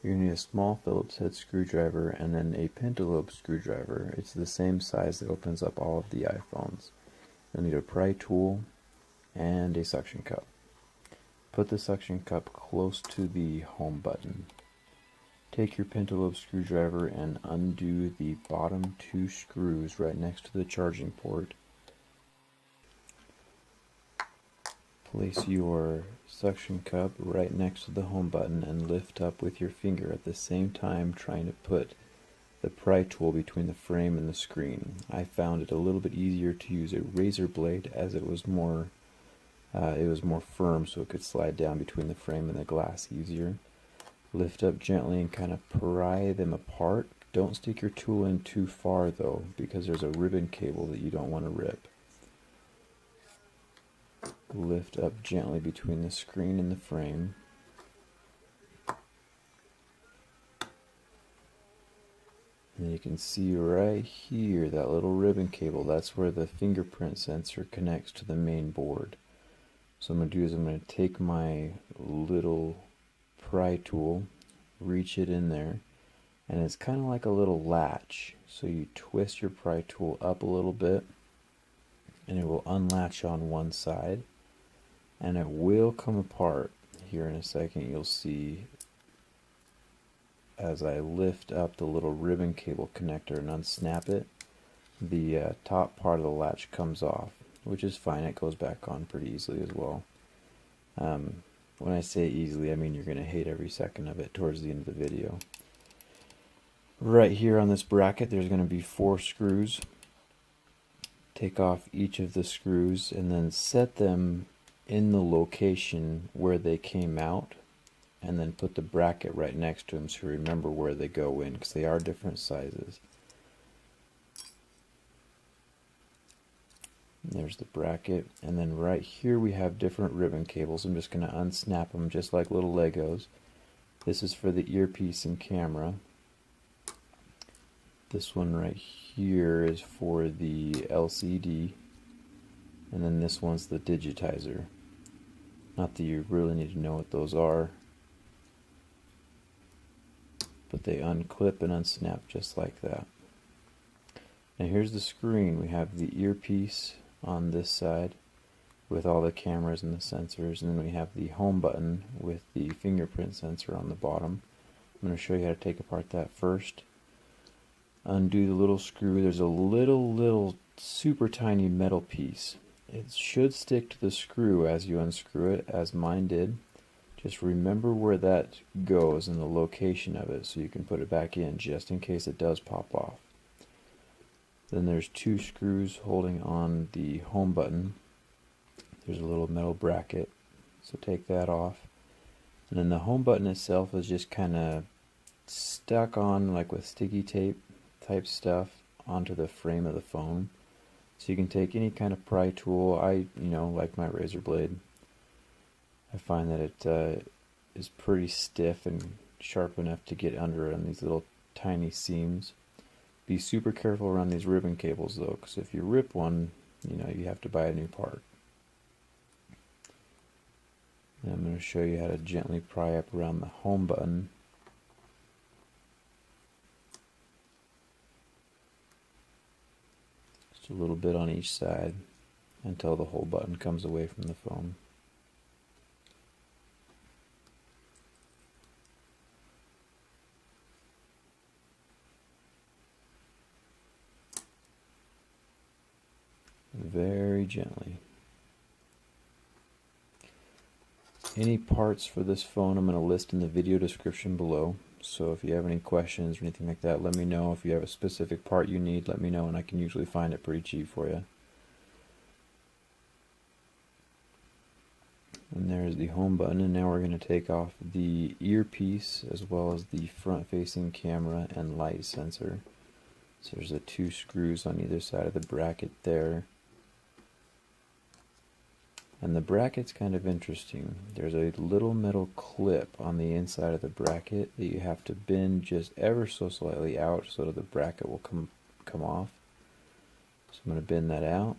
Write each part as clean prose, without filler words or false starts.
You're going to need a small Phillips head screwdriver and then a pentalobe screwdriver. It's the same size that opens up all of the iPhones. You'll need a pry tool and a suction cup. Put the suction cup close to the home button. Take your pentalobe screwdriver and undo the bottom two screws right next to the charging port. Place your suction cup right next to the home button and lift up with your finger at the same time, trying to put the pry tool between the frame and the screen. I found it a little bit easier to use a razor blade, as it was more firm, so it could slide down between the frame and the glass easier. Lift up gently and kind of pry them apart. Don't stick your tool in too far though, because there's a ribbon cable that you don't want to rip. Lift up gently between the screen and the frame. And you can see right here that little ribbon cable. That's where the fingerprint sensor connects to the main board. So what I'm going to do is I'm going to take my little pry tool, reach it in there, and it's kind of like a little latch. So you twist your pry tool up a little bit and it will unlatch on one side, and it will come apart. Here in a second you'll see as I lift up the little ribbon cable connector and unsnap it, the top part of the latch comes off, which is fine. It goes back on pretty easily as well. When I say easily, I mean you're going to hate every second of it towards the end of the video. Right here on this bracket there's going to be 4 screws. Take off each of the screws and then set them in the location where they came out, and then put the bracket right next to them so you remember where they go in, because they are different sizes. There's the bracket, and then right here we have different ribbon cables. I'm just going to unsnap them just like little Legos. This is for the earpiece and camera. This one right here is for the LCD, and then this one's the digitizer. Not that you really need to know what those are, but they unclip and unsnap just like that. Now here's the screen. We have the earpiece on this side with all the cameras and the sensors, and then we have the home button with the fingerprint sensor on the bottom. I'm going to show you how to take apart that first. Undo the little screw. There's a little super tiny metal piece. It should stick to the screw as you unscrew it, as mine did. Just remember where that goes and the location of it so you can put it back in just in case it does pop off. Then there's 2 screws holding on the home button. There's a little metal bracket, so take that off. And then the home button itself is just kind of stuck on, like with sticky tape type stuff, onto the frame of the phone. So you can take any kind of pry tool. I like my razor blade. I find that it is pretty stiff and sharp enough to get under on these little tiny seams. Be super careful around these ribbon cables though, because if you rip one, you have to buy a new part. And I'm going to show you how to gently pry up around the home button. Just a little bit on each side until the whole button comes away from the phone. Very gently. Any parts for this phone I'm going to list in the video description below, so if you have any questions or anything like that, let me know. If you have a specific part you need, let me know, and I can usually find it pretty cheap for you. And there's the home button, and now we're going to take off the earpiece as well as the front-facing camera and light sensor. So there's the 2 screws on either side of the bracket there. And the bracket's kind of interesting. There's a little metal clip on the inside of the bracket that you have to bend just ever so slightly out so that the bracket will come off. So I'm going to bend that out,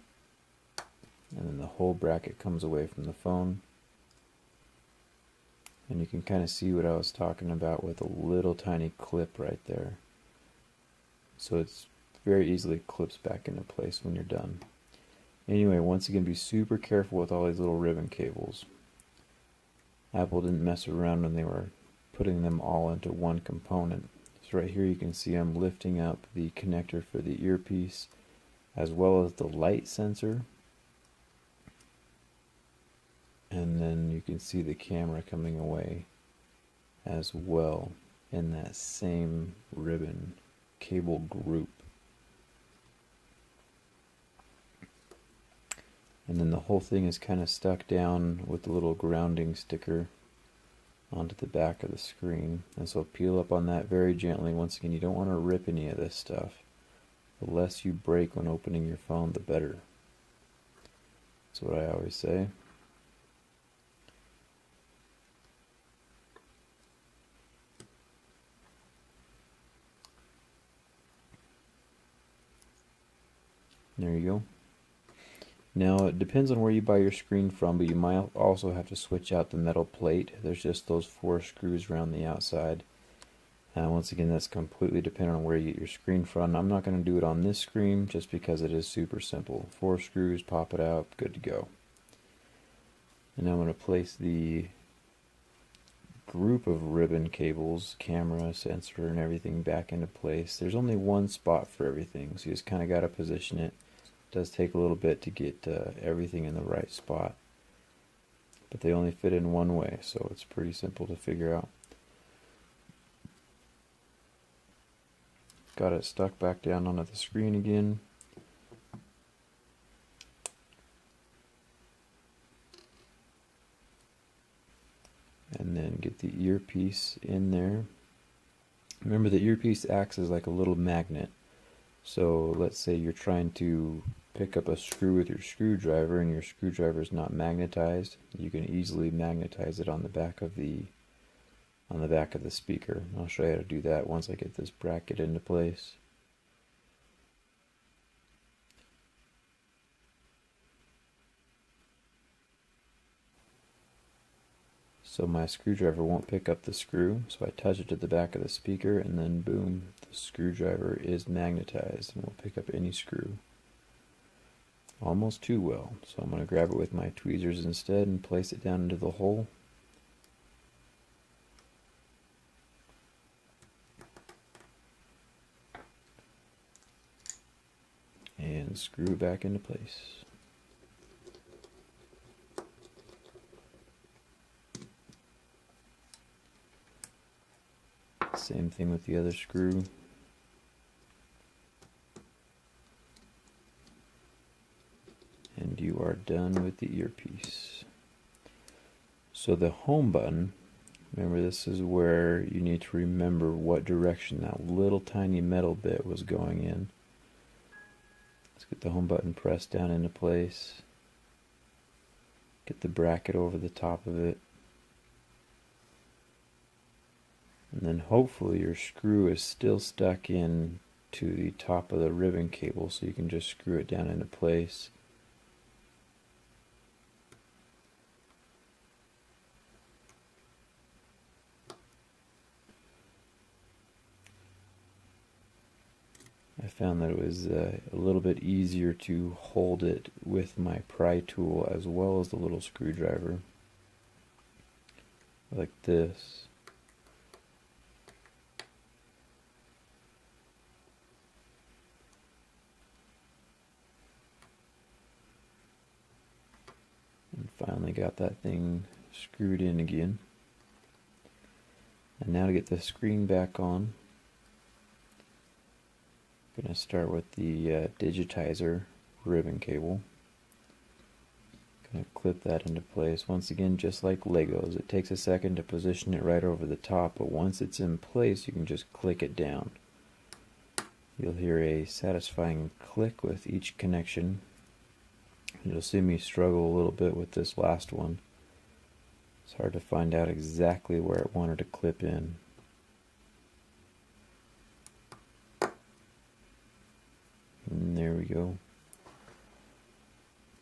and then the whole bracket comes away from the phone. And you can kind of see what I was talking about with a little tiny clip right there. So it's very easily clips back into place when you're done. Anyway, once again, be super careful with all these little ribbon cables. Apple didn't mess around when they were putting them all into one component. So right here you can see I'm lifting up the connector for the earpiece as well as the light sensor. And then you can see the camera coming away as well in that same ribbon cable group. And then the whole thing is kind of stuck down with the little grounding sticker onto the back of the screen. And so peel up on that very gently. Once again, you don't want to rip any of this stuff. The less you break when opening your phone, the better. That's what I always say. There you go. Now it depends on where you buy your screen from, but you might also have to switch out the metal plate. There's just those 4 screws around the outside. Once again, that's completely dependent on where you get your screen from. I'm not going to do it on this screen just because it is super simple. 4 screws, pop it out, good to go. And now I'm going to place the group of ribbon cables, camera, sensor, and everything back into place. There's only one spot for everything, so you just kind of got to position it. It does take a little bit to get everything in the right spot, but they only fit in one way, so it's pretty simple to figure out. Got it stuck back down onto the screen again. And then get the earpiece in there. Remember, the earpiece acts as like a little magnet. So let's say you're trying to pick up a screw with your screwdriver and your screwdriver is not magnetized. You can easily magnetize it on the back of the speaker. I'll show you how to do that once I get this bracket into place. So my screwdriver won't pick up the screw, so I touch it to the back of the speaker and then boom, the screwdriver is magnetized and will pick up any screw. Almost too well, so I'm going to grab it with my tweezers instead and place it down into the hole. And screw it back into place. Same thing with the other screw. And you are done with the earpiece. So the home button, remember this is where you need to remember what direction that little tiny metal bit was going in. Let's get the home button pressed down into place. Get the bracket over the top of it. And then hopefully your screw is still stuck in to the top of the ribbon cable, so you can just screw it down into place. I found that it was a little bit easier to hold it with my pry tool as well as the little screwdriver, like this. And finally got that thing screwed in again. And now to get the screen back on, I'm going to start with the digitizer ribbon cable. Going to clip that into place. Once again, just like Legos, it takes a second to position it right over the top, but once it's in place, you can just click it down. You'll hear a satisfying click with each connection. You'll see me struggle a little bit with this last one. It's hard to find out exactly where it wanted to clip in. And there we go.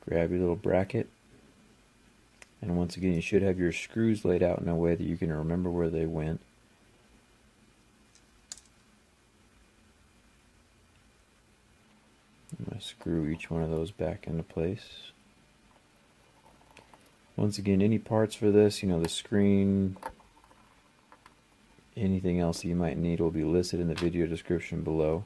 Grab your little bracket, And once again, you should have your screws laid out in a way that you can remember where they went. I'm going to screw each one of those back into place. Once again, any parts for this, the screen, anything else that you might need will be listed in the video description below.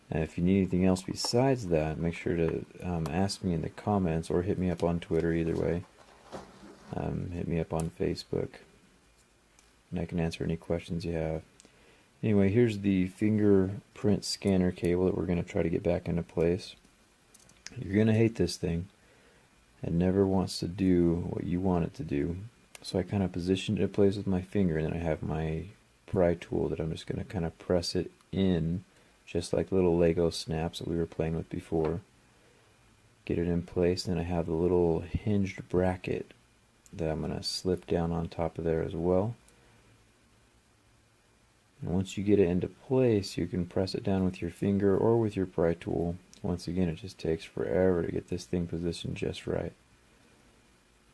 And if you need anything else besides that, make sure to ask me in the comments or hit me up on Twitter, either way. Hit me up on Facebook, and I can answer any questions you have. Anyway, here's the fingerprint scanner cable that we're going to try to get back into place. You're going to hate this thing. It never wants to do what you want it to do. So I kind of positioned it in place with my finger, and then I have my pry tool that I'm just going to kind of press it in, just like little Lego snaps that we were playing with before. Get it in place, and then I have the little hinged bracket that I'm going to slip down on top of there as well. And once you get it into place, you can press it down with your finger or with your pry tool. Once again, it just takes forever to get this thing positioned just right.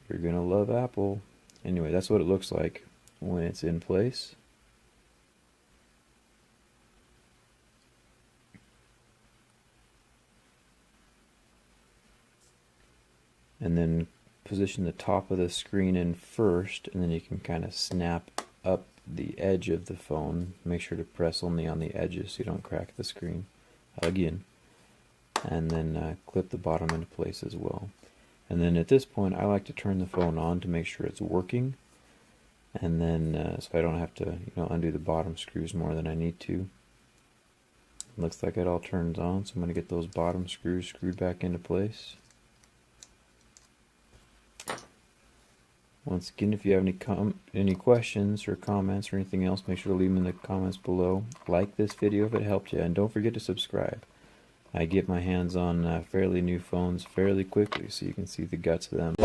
You're going to love Apple. Anyway, that's what it looks like when it's in place. And then position the top of the screen in first, and then you can kind of snap up the edge of the phone. Make sure to press only on the edges so you don't crack the screen again. And then clip the bottom into place as well. And then at this point, I like to turn the phone on to make sure it's working, and then so I don't have to undo the bottom screws more than I need to. Looks like it all turns on, so I'm going to get those bottom screws screwed back into place. Once again, if you have any questions or comments or anything else, make sure to leave them in the comments below. Like this video if it helped you, and don't forget to subscribe. I get my hands on fairly new phones fairly quickly, so you can see the guts of them.